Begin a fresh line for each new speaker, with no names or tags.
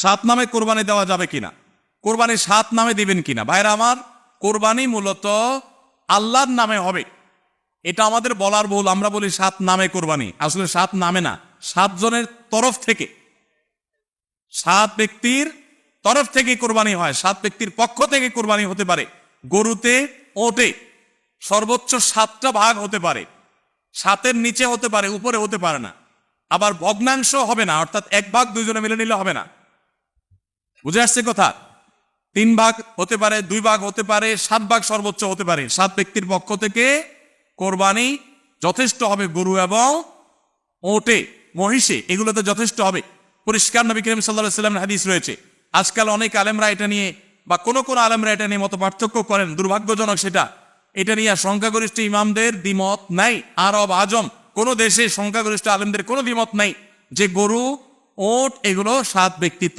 সাত নামে কোরবানি দেওয়া যাবে কিনা, কোরবানি সাত নামে দিবেন কিনা? ভাইরা আমার, কোরবানি মূলত আল্লাহর নামে হবে, এটা আমাদের বলার ভুল। আমরা বলি সাত নামে কোরবানি, আসলে সাত নামে না, সাতজনের তরফ থেকে, সাত ব্যক্তির তরফ থেকে কোরবানি হয়, সাত ব্যক্তির পক্ষ থেকে কোরবানি হতে পারে। গরুতে, ওটে সর্বোচ্চ সাতটা ভাগ হতে পারে, সাতের নিচে হতে পারে, উপরে হতে পারে না। আবার ভগ্নাংশ হবে না, অর্থাৎ এক ভাগ দুইজনে মিলে নিলে হবে না। বুঝে আসছে কথা? তিন ভাগ হতে পারে, দুই ভাগ হতে পারে, সাত ভাগ সর্বোচ্চ হতে পারে। সাত ব্যক্তির পক্ষ থেকে কোরবানি যথেষ্ট হবে। গরু এবং ওটে, মহিষে, এগুলোতে যথেষ্ট হবে। পরিষ্কার নবী করিম সাল্লাল্লাহু আলাইহি ওয়াসাল্লামের হাদিস রয়েছে। আজকাল অনেক আলেমরা এটা নিয়ে, বা কোন আলেমরা এটা নিয়ে মত পার্থক্য করেন, দুর্ভাগ্যজনক সেটা। এটা নিয়ে সংখ্যাগরিষ্ঠ ইমামদের দ্বিমত নাই। আরব আজম কোন দেশে সংখ্যাগরিষ্ঠ আলেমদের কোনো দ্বিমত নাই যে গরু, ওট এগুলো সাত ব্যক্তিত্ব